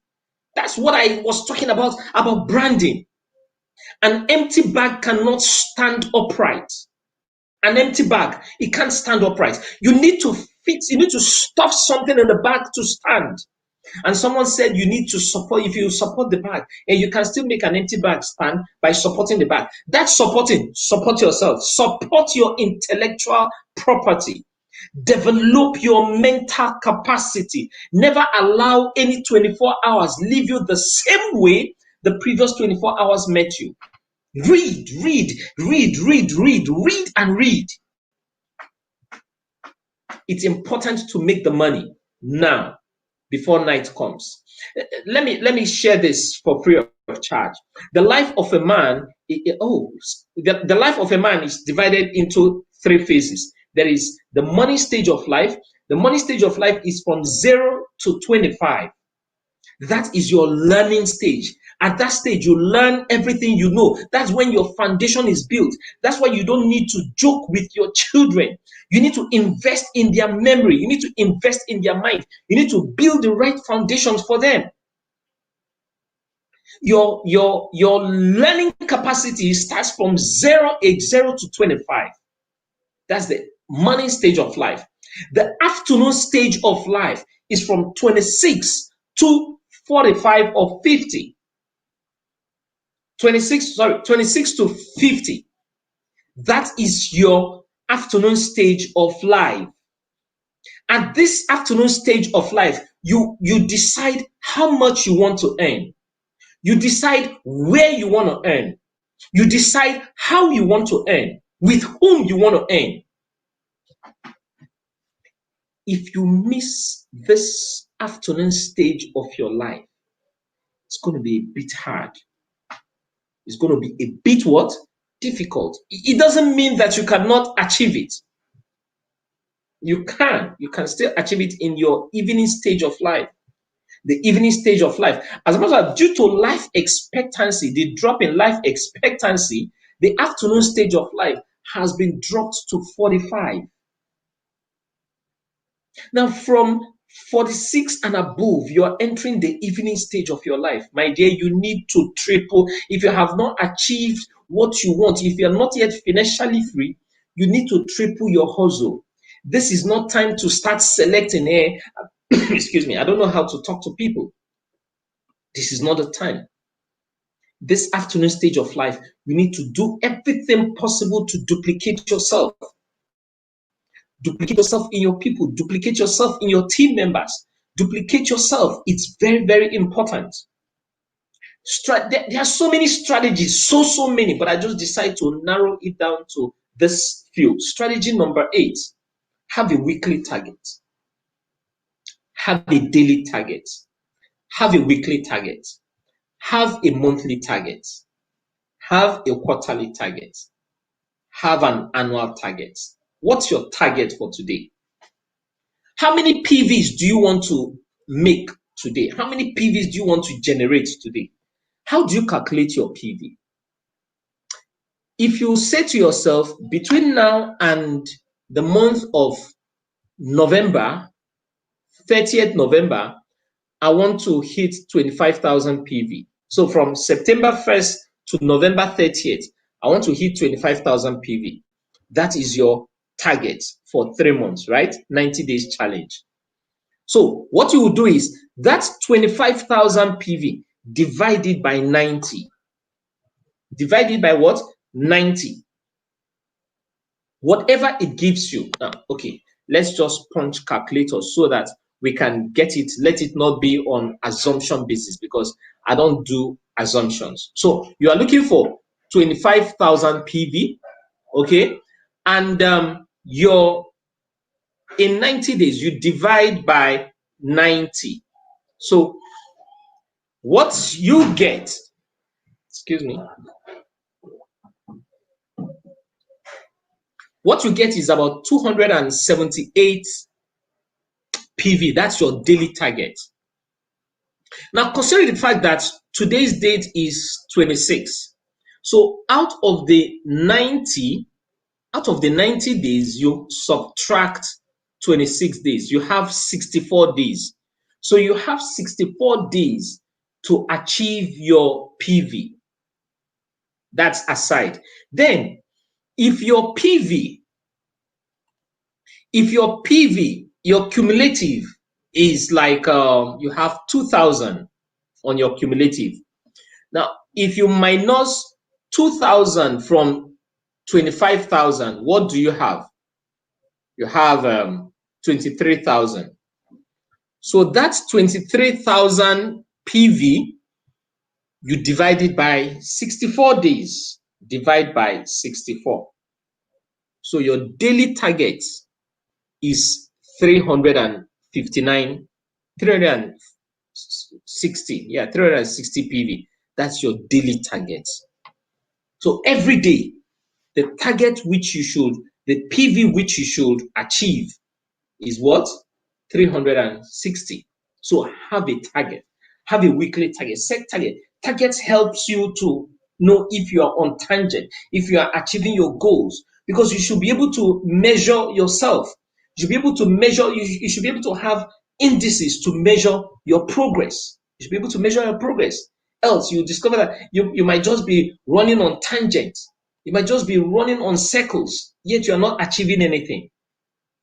That's what I was talking about branding. An empty bag cannot stand upright. An empty bag, it can't stand upright. You need to stuff something in the bag to stand. And someone said you need to support, if you support the bag, and you can still make an empty bag stand by supporting the bag. That's supporting. Support yourself. Support your intellectual property. Develop your mental capacity. Never allow any 24 hours leave you the same way the previous 24 hours met you. Read, read, read, read, read, read, and read. It's important to make the money now before night comes. Let me share this for free of charge. The life of a man, the life of a man is divided into three phases. There is the money stage of life. The money stage of life is from 0 to 25. That is your learning stage. At that stage, you learn everything you know. That's when your foundation is built. That's why you don't need to joke with your children. You need to invest in their memory. You need to invest in their mind. You need to build the right foundations for them. Your learning capacity starts from 0 to 25. That's the morning stage of life. The afternoon stage of life is from 26 to 45 or 50. 26 to 50. That is your afternoon stage of life. At this afternoon stage of life, you decide how much you want to earn. You decide where you want to earn. You decide how you want to earn, with whom you want to earn. If you miss this afternoon stage of your life, it's going to be a bit hard. It's going to be a bit what? Difficult. It doesn't mean that you cannot achieve it. You can still achieve it in your evening stage of life. The evening stage of life. As a matter of fact, due to life expectancy, the drop in life expectancy, the afternoon stage of life has been dropped to 45. Now, from 46 and above, you are entering the evening stage of your life. My dear, you need to triple. If you have not achieved what you want, if you are not yet financially free, you need to triple your hustle. This is not time to start selecting. Excuse me, I don't know how to talk to people. This is not the time. This afternoon stage of life, you need to do everything possible to duplicate yourself. Duplicate yourself in your people. Duplicate yourself in your team members. Duplicate yourself. It's very, very important. There are so many strategies, so many, but I just decided to narrow it down to this few. Strategy number 8, have a weekly target. Have a daily target. Have a weekly target. Have a monthly target. Have a quarterly target. Have an annual target. What's your target for today? How many PVs do you want to make today? How many PVs do you want to generate today? How do you calculate your PV? If you say to yourself, between now and the month of November, 30th November, I want to hit 25,000 PV. So from September 1st to November 30th, I want to hit 25,000 PV. That is your target for 3 months, right? 90 days challenge. So what you will do is that 25,000 PV divided by 90. Divided by what? 90. Whatever it gives you. Now, okay, let's just punch calculator so that we can get it. Let it not be on assumption basis, because I don't do assumptions. So you are looking for 25,000 PV, okay? And in 90 days, you divide by 90. So what you get, excuse me, what you get is about 278 PV. That's your daily target. Now, considering the fact that today's date is 26, so out of the 90, Out of the 90 days, you subtract 26 days. You have 64 days. So you have 64 days to achieve your PV. That's aside. Then, if your PV, your cumulative is like you have 2,000 on your cumulative. Now, if you minus 2,000 from 25,000, what do you have? You have 23,000. So that's 23,000 PV. You divide it by 64 days. Divide by 64. So your daily target is 359, 360. Yeah, 360 PV. That's your daily target. So every day, the PV which you should achieve is what? 360. So have a target. Have a weekly target. Set target. Targets helps you to know if you are on tangent, if you are achieving your goals, because you should be able to measure yourself. You should be able to measure, you should be able to have indices to measure your progress. You should be able to measure your progress. Else you discover that you might just be running on tangents. You might just be running on circles, yet you are not achieving anything.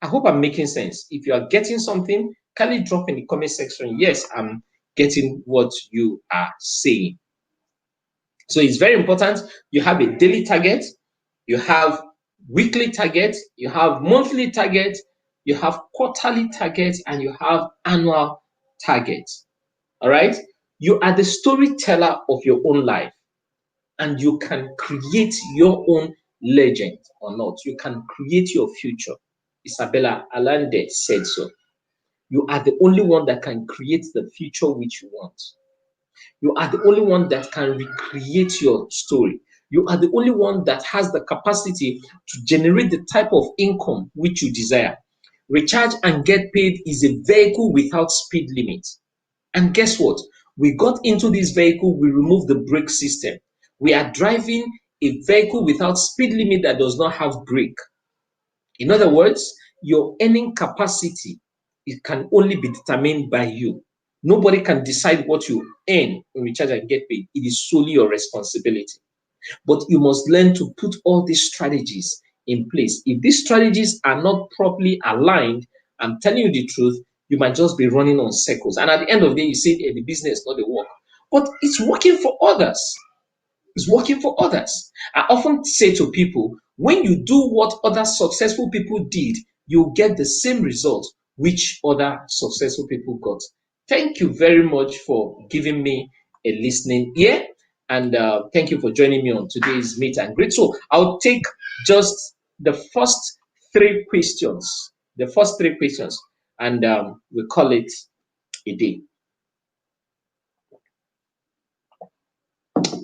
I hope I'm making sense. If you are getting something, kindly drop in the comment section. Yes, I'm getting what you are saying. So it's very important. You have a daily target, you have weekly target, you have monthly target, you have quarterly target, and you have annual target. All right. You are the storyteller of your own life, and you can create your own legend or not. You can create your future. Isabella Allende said so. You are the only one that can create the future which you want. You are the only one that can recreate your story. You are the only one that has the capacity to generate the type of income which you desire. Recharge and get paid is a vehicle without speed limit. And guess what? We got into this vehicle, we removed the brake system. We are driving a vehicle without speed limit that does not have brake. In other words, your earning capacity, it can only be determined by you. Nobody can decide what you earn when you charge and get paid. It is solely your responsibility. But you must learn to put all these strategies in place. If these strategies are not properly aligned, I'm telling you the truth, you might just be running on circles. And at the end of the day, you say, hey, the business, not the work. But it's working for others. It's working for others. I often say to people, when you do what other successful people did, you get the same result which other successful people got. Thank you very much for giving me a listening ear. And thank you for joining me on today's meet and greet. So I'll take just the first three questions. The first three questions. And we'll call it a day.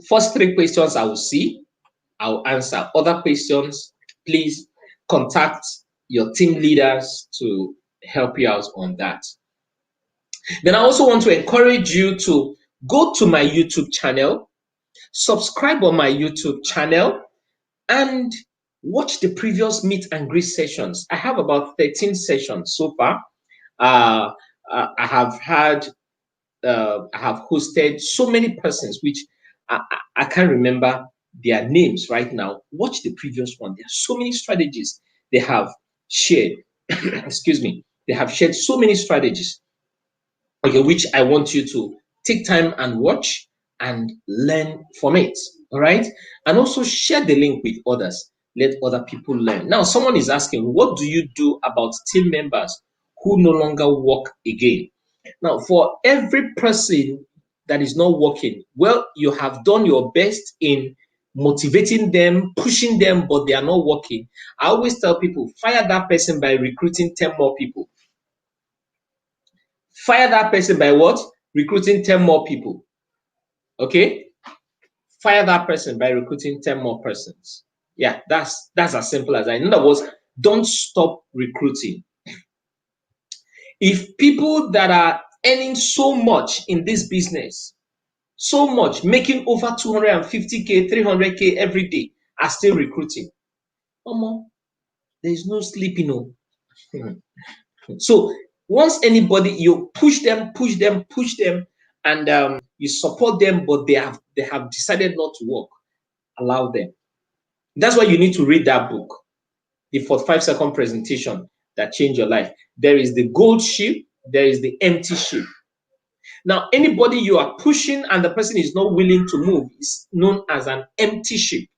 First three questions I will see. I'll answer. Other questions, please contact your team leaders to help you out on that. Then I also want to encourage you to go to my YouTube channel, subscribe on my YouTube channel, and watch the previous meet and greet sessions. I have about 13 sessions so far. I have hosted so many persons, which I can't remember their names right now. Watch the previous one. There are so many strategies they have shared. Excuse me. They have shared so many strategies, okay, which I want you to take time and watch and learn from it. All right. And also share the link with others. Let other people learn. Now, someone is asking, what do you do about team members who no longer work again? Now, for every person that is not working, well, you have done your best in motivating them, pushing them, but they are not working. I always tell people, fire that person by recruiting 10 more people. Fire that person by what? Recruiting 10 more people. Okay? Fire that person by recruiting 10 more persons. Yeah, that's as simple as that. In other words, don't stop recruiting. If people that are earning so much in this business, so much, making over 250K, 300K every day, are still recruiting, There is no sleeping. Oh. So once anybody, you push them, and you support them, but they have decided not to work. Allow them. That's why you need to read that book, the 45-second presentation that changed your life. There is the gold ship, there is the empty ship. Now, anybody you are pushing and the person is not willing to move is known as an empty ship.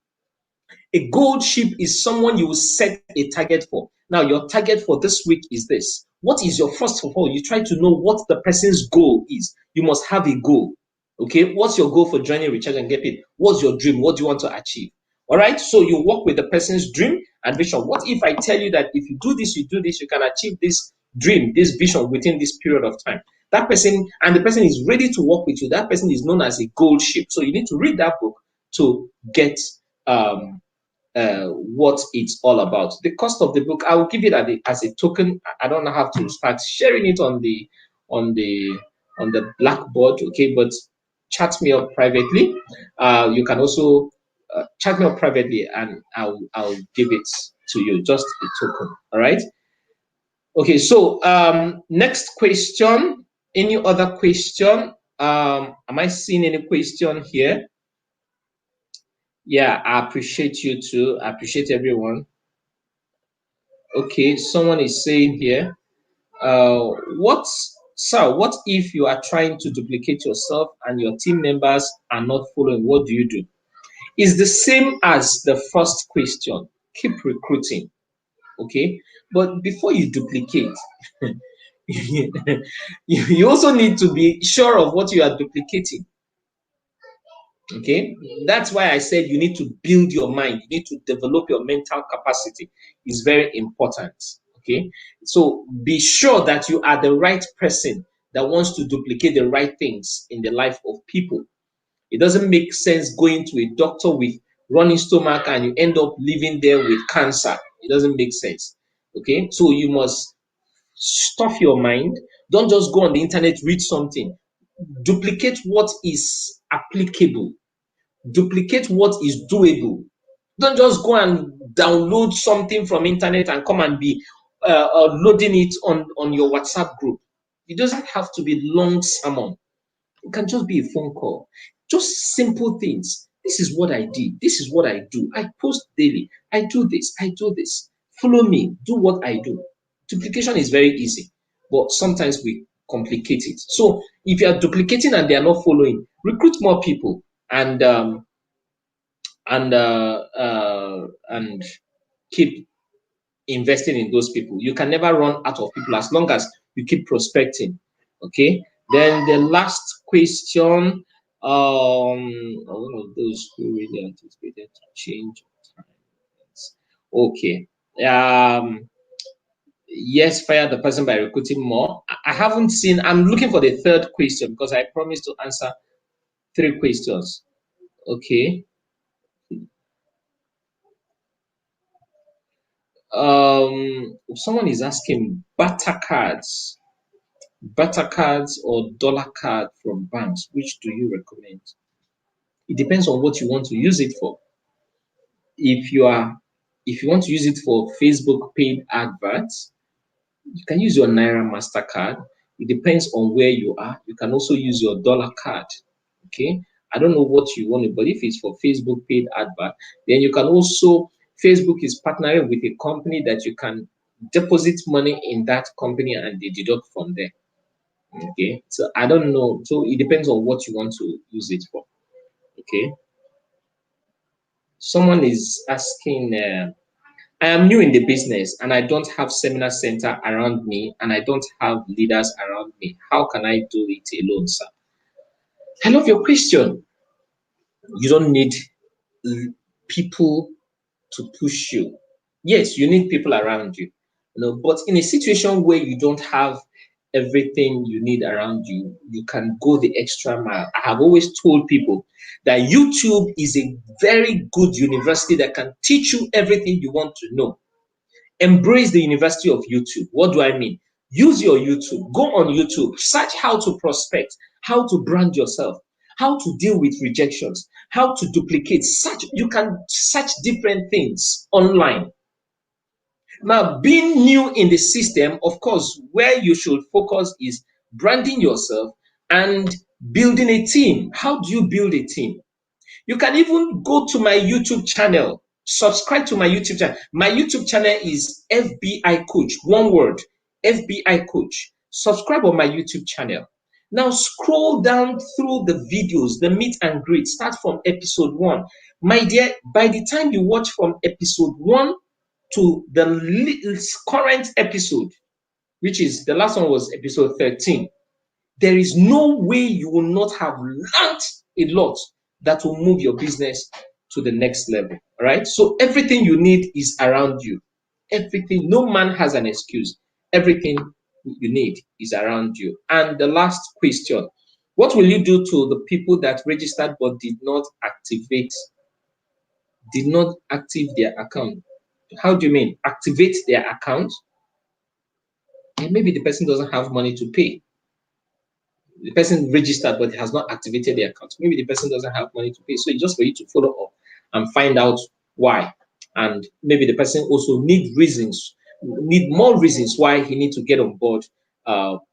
A gold ship is someone you will set a target for. Now, your target for this week is this. What is your first of all? You try to know what the person's goal is. You must have a goal. Okay, what's your goal for joining Recharge and Get Paid? What's your dream? What do you want to achieve? All right, so you work with the person's dream and vision. What if I tell you that if you do this, you can achieve this dream, this vision within this period of time? That person, and the person is ready to work with you. That person is known as a gold ship. So you need to read that book to get what it's all about. The cost of the book, I will give it as a token. I don't have to start sharing it on the on the blackboard, okay? But chat me up privately. You can also chat me up privately, and I'll give it to you, just a token. All right. Okay. So next question. Any other question? Am I seeing any question here? Yeah, I appreciate you too. I appreciate everyone. Okay, someone is saying here, what, sir, what if you are trying to duplicate yourself and your team members are not following? What do you do? It's the same as the first question. Keep recruiting, okay? But before you duplicate, you also need to be sure of what you are duplicating. Okay, that's why I said you need to build your mind, you need to develop your mental capacity. It's very important. Okay, so be sure that you are the right person that wants to duplicate the right things in the life of people. It doesn't make sense going to a doctor with running stomach and you end up living there with cancer. It doesn't make sense. Okay, so you must stuff your mind. Don't just go on the internet, read something. Duplicate what is applicable, duplicate what is doable. Don't just go and download something from internet and come and be loading it on your WhatsApp group. It doesn't have to be long sermon. It can just be a phone call. Just simple things. This is what I did. This is what I do. I post daily. I do this. I do this. Follow me. Do what I do. Duplication is very easy, but sometimes we complicate it. So if you are duplicating and they are not following, recruit more people and and and keep investing in those people. You can never run out of people as long as you keep prospecting. Okay. Then the last question, one of those who really anticipated to change times. Okay. Yes, fire the person by recruiting more. I haven't seen. I'm looking for the third question because I promised to answer 3 questions. Okay. Someone is asking barter cards or dollar card from banks. Which do you recommend? It depends on what you want to use it for. If you are, if you want to use it for Facebook paid adverts, you can use your Naira Mastercard. It depends on where you are. You can also use your dollar card. Okay. I don't know what you want, but if it's for Facebook paid advert, then you can also, Facebook is partnering with a company that you can deposit money in that company and they deduct from there. Okay. So I don't know. So it depends on what you want to use it for. Okay. Someone is asking, I am new in the business and I don't have seminar center around me and I don't have leaders around me. How can I do it alone, sir? I love your question. You don't need people to push you. Yes, you need people around you, but in a situation where you don't have everything you need around you, you can go the extra mile. I have always told people that YouTube is a very good university that can teach you everything you want to know. Embrace the university of YouTube. What do I mean? Use your YouTube. Go on YouTube. Search how to prospect, how to brand yourself, how to deal with rejections, how to duplicate. Search. You can search different things online. Now, being new in the system, of course, where you should focus is branding yourself and building a team. How do you build a team? You can even go to my YouTube channel, subscribe to my YouTube channel. My YouTube channel is FBI Coach, one word, FBI Coach. Subscribe on my YouTube channel. Now scroll down through the videos, the meet and greet. Start from episode 1. My dear, by the time you watch from episode 1 to the current episode, which is the last one was episode 13, there is no way you will not have learned a lot that will move your business to the next level. All right. So everything you need is around you. Everything, no man has an excuse. Everything you need is around you. And the last question, what will you do to the people that registered but did not active their account? How do you mean? Activate their account? And maybe the person doesn't have money to pay. The person registered but has not activated the account. Maybe the person doesn't have money to pay. So it's just for you to follow up and find out why. And maybe the person also need more reasons why he needs to get on board,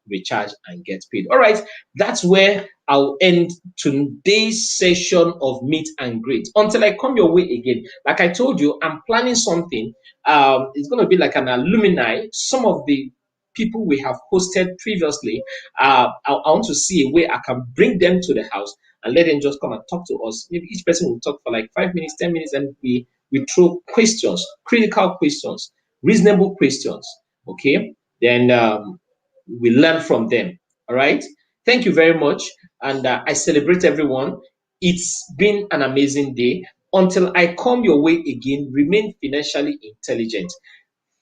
recharge and get paid. All right, that's where I'll end today's session of meet and greet. Until I come your way again, like I told you, I'm planning something. It's going to be like an alumni. Some of the people we have hosted previously, I want to see a way I can bring them to the house and let them just come and talk to us. Maybe each person will talk for like 5 minutes, 10 minutes, and we throw questions, critical questions, reasonable questions. Okay, then we learn from them. All right. Thank you very much, and I celebrate everyone. It's been an amazing day. Until I come your way again, remain financially intelligent.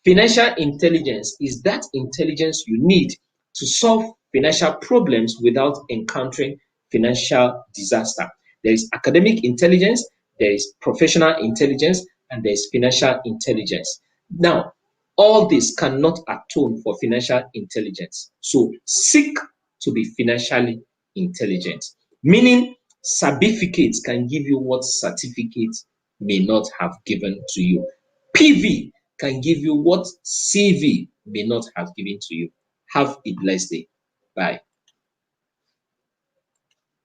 Financial intelligence is that intelligence you need to solve financial problems without encountering financial disaster. There is academic intelligence, there is professional intelligence, and there is financial intelligence. Now, all this cannot atone for financial intelligence. So seek to be financially intelligent, meaning certificates can give you what certificates may not have given to you. PV can give you what CV may not have given to you. Have a blessed day. Bye.